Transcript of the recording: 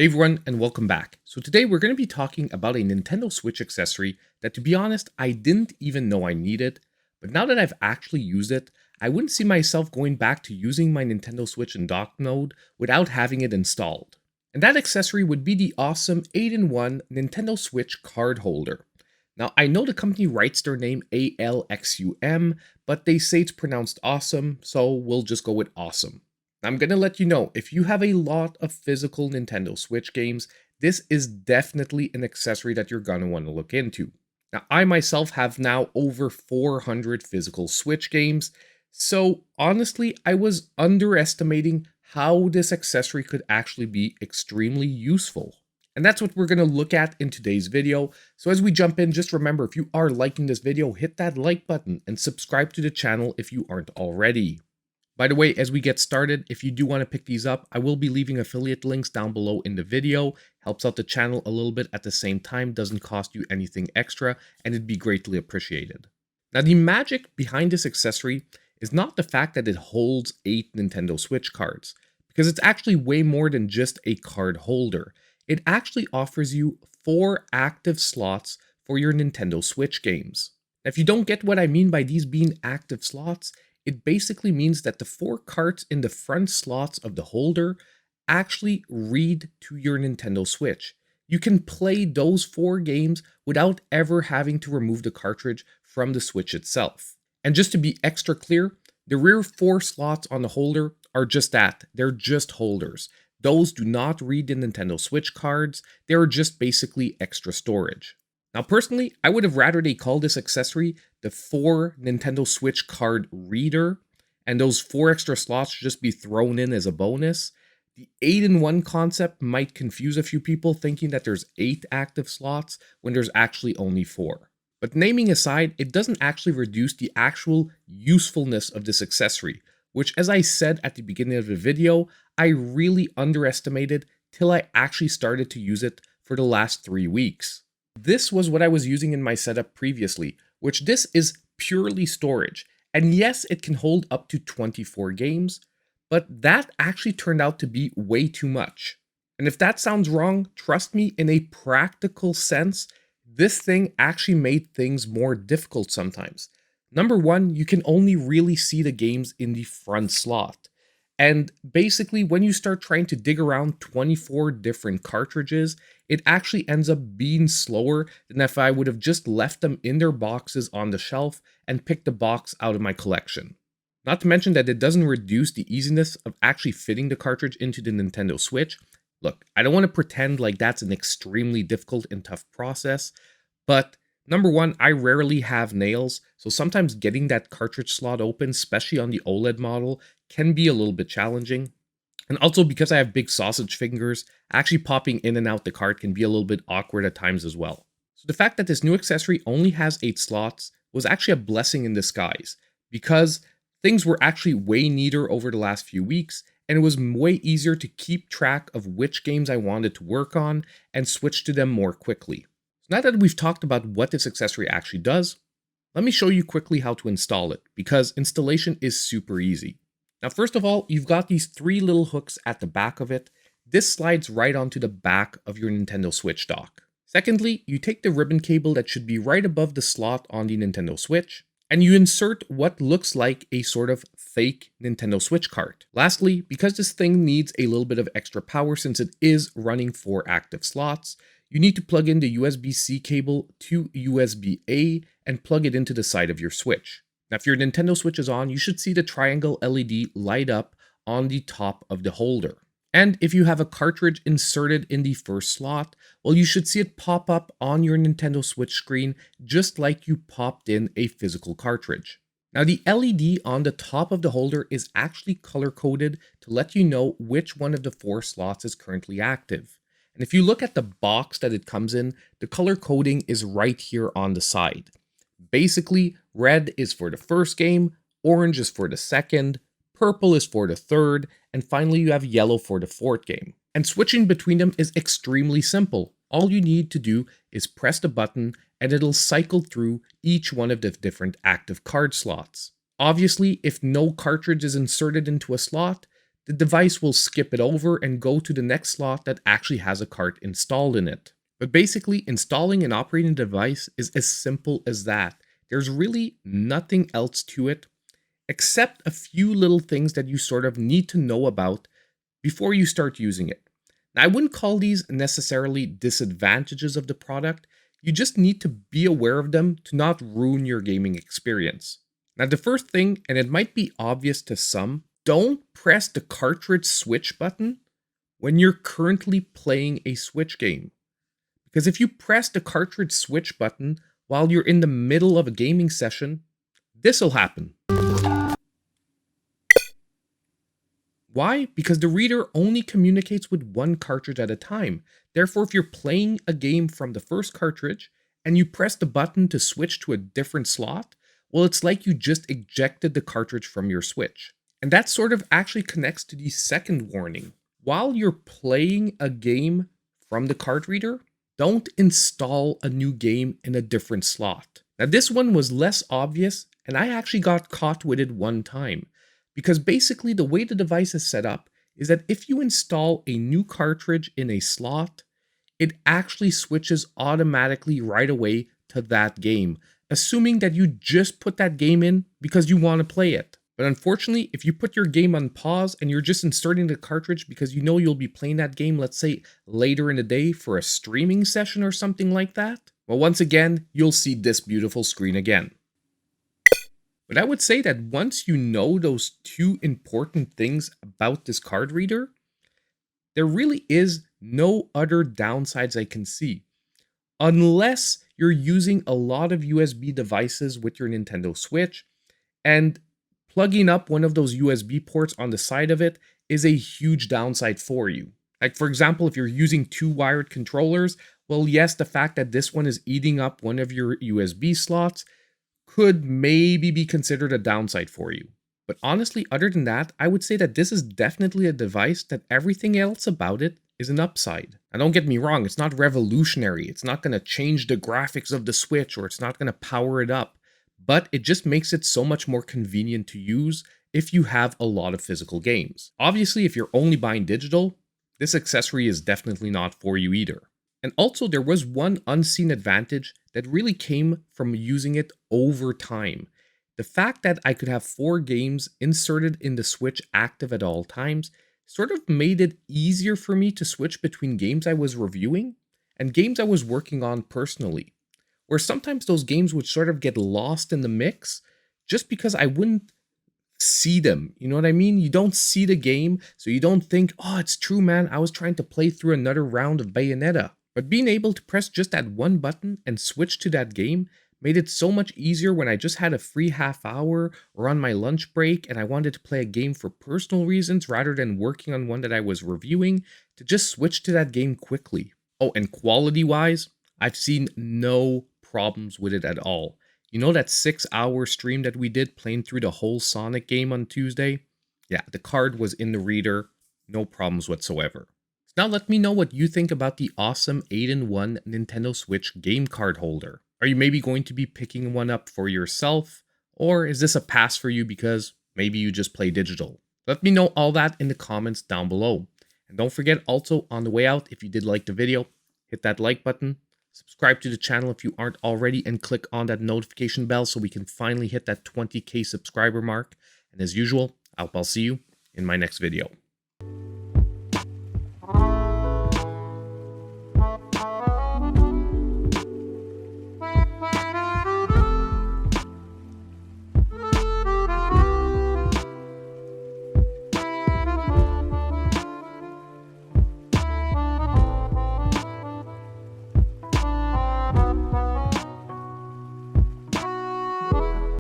Hey everyone, and welcome back. So today we're going to be talking about a Nintendo Switch accessory that, to be honest, I didn't even know I needed, but now that I've actually used it, I wouldn't see myself going back to using my Nintendo Switch in dock mode without having it installed. And that accessory would be the awesome 8-in-1 Nintendo Switch card holder. Now, I know the company writes their name Alxum, but they say it's pronounced awesome, so we'll just go with awesome. I'm going to let you know, if you have a lot of physical Nintendo Switch games, this is definitely an accessory that you're going to want to look into. Now, I myself have now over 400 physical Switch games, so honestly, I was underestimating how this accessory could actually be extremely useful. And that's what we're going to look at in today's video. So as we jump in, just remember, if you are liking this video, hit that like button and subscribe to the channel if you aren't already. By the way, as we get started, if you do want to pick these up, I will be leaving affiliate links down below in the video. Helps out the channel a little bit at the same time, doesn't cost you anything extra, and it'd be greatly appreciated. Now, the magic behind this accessory is not the fact that it holds 8 Nintendo Switch cards, because it's actually way more than just a card holder. It actually offers you 4 active slots for your Nintendo Switch games. Now, if you don't get what I mean by these being active slots, it basically means that the 4 carts in the front slots of the holder actually read to your Nintendo Switch. You can play those 4 games without ever having to remove the cartridge from the Switch itself. And just to be extra clear, the rear 4 slots on the holder are just that. They're just holders. Those do not read the Nintendo Switch cards. They're just basically extra storage. Now, personally, I would have rather they call this accessory the 4 Nintendo Switch card reader, and those 4 extra slots just be thrown in as a bonus. The 8-in-1 concept might confuse a few people thinking that there's 8 active slots when there's actually only 4. But naming aside, it doesn't actually reduce the actual usefulness of this accessory, which, as I said at the beginning of the video, I really underestimated till I actually started to use it for the last 3 weeks. This was what I was using in my setup previously, which this is purely storage. And yes, it can hold up to 24 games, but that actually turned out to be way too much. And if that sounds wrong, trust me, in a practical sense, this thing actually made things more difficult sometimes. Number one, you can only really see the games in the front slot. And basically, when you start trying to dig around 24 different cartridges, it actually ends up being slower than if I would have just left them in their boxes on the shelf and picked the box out of my collection. Not to mention that it doesn't reduce the easiness of actually fitting the cartridge into the Nintendo Switch. Look, I don't want to pretend like that's an extremely difficult and tough process, but number one, I rarely have nails, so sometimes getting that cartridge slot open, especially on the OLED model, can be a little bit challenging. And also because I have big sausage fingers, actually popping in and out the cart can be a little bit awkward at times as well. So the fact that this new accessory only has 8 slots was actually a blessing in disguise, because things were actually way neater over the last few weeks, and it was way easier to keep track of which games I wanted to work on and switch to them more quickly. So now that we've talked about what this accessory actually does, let me show you quickly how to install it, because installation is super easy. Now, first of all, you've got these 3 little hooks at the back of it. This slides right onto the back of your Nintendo Switch dock. Secondly, you take the ribbon cable that should be right above the slot on the Nintendo Switch, and you insert what looks like a sort of fake Nintendo Switch cart. Lastly, because this thing needs a little bit of extra power since it is running 4 active slots, you need to plug in the USB-C cable to USB-A and plug it into the side of your Switch. Now, if your Nintendo Switch is on, you should see the triangle LED light up on the top of the holder. And if you have a cartridge inserted in the first slot, well, you should see it pop up on your Nintendo Switch screen just like you popped in a physical cartridge. Now, the LED on the top of the holder is actually color-coded to let you know which one of the 4 slots is currently active. And if you look at the box that it comes in, the color coding is right here on the side. Basically, red is for the first game, orange is for the second, purple is for the third, and finally you have yellow for the 4th game. And switching between them is extremely simple. All you need to do is press the button and it'll cycle through each one of the different active card slots. Obviously, if no cartridge is inserted into a slot, the device will skip it over and go to the next slot that actually has a cart installed in it. But basically, installing an operating device is as simple as that. There's really nothing else to it except a few little things that you sort of need to know about before you start using it. Now, I wouldn't call these necessarily disadvantages of the product. You just need to be aware of them to not ruin your gaming experience. Now, the first thing, and it might be obvious to some, don't press the cartridge switch button when you're currently playing a Switch game. Because if you press the cartridge switch button while you're in the middle of a gaming session, this will happen. Why? Because the reader only communicates with one cartridge at a time. Therefore, if you're playing a game from the first cartridge and you press the button to switch to a different slot, well, it's like you just ejected the cartridge from your Switch. And that sort of actually connects to the second warning. While you're playing a game from the card reader, don't install a new game in a different slot. Now, this one was less obvious, and I actually got caught with it one time. Because basically the way the device is set up is that if you install a new cartridge in a slot, it actually switches automatically right away to that game, assuming that you just put that game in because you want to play it. But unfortunately, if you put your game on pause and you're just inserting the cartridge because you know you'll be playing that game, let's say later in the day for a streaming session or something like that, well, once again, you'll see this beautiful screen again. But I would say that once you know those two important things about this card reader, there really is no other downsides I can see. Unless you're using a lot of USB devices with your Nintendo Switch, and plugging up one of those USB ports on the side of it is a huge downside for you. Like, for example, if you're using two wired controllers, well, yes, the fact that this one is eating up one of your USB slots could maybe be considered a downside for you. But honestly, other than that, I would say that this is definitely a device that everything else about it is an upside. Now, don't get me wrong, it's not revolutionary. It's not going to change the graphics of the Switch, or it's not going to power it up. But it just makes it so much more convenient to use if you have a lot of physical games. Obviously, if you're only buying digital, this accessory is definitely not for you either. And also, there was one unseen advantage that really came from using it over time. The fact that I could have 4 games inserted in the Switch active at all times sort of made it easier for me to switch between games I was reviewing and games I was working on personally. Where sometimes those games would sort of get lost in the mix just because I wouldn't see them. You know what I mean? You don't see the game, so you don't think, oh, it's true, man, I was trying to play through another round of Bayonetta. But being able to press just that one button and switch to that game made it so much easier when I just had a free half hour or on my lunch break and I wanted to play a game for personal reasons rather than working on one that I was reviewing, to just switch to that game quickly. Oh, and quality-wise, I've seen no problems with it at all. You know that 6-hour stream that we did playing through the whole Sonic game on Tuesday? Yeah, the card was in the reader, no problems whatsoever. Now let me know what you think about the awesome 8-in-1 Nintendo Switch game card holder. Are you maybe going to be picking one up for yourself? Or is this a pass for you because maybe you just play digital? Let me know all that in the comments down below. And don't forget also, on the way out, if you did like the video, hit that like button, subscribe to the channel if you aren't already, and click on that notification bell so we can finally hit that 20K subscriber mark. And as usual, I'll see you in my next video.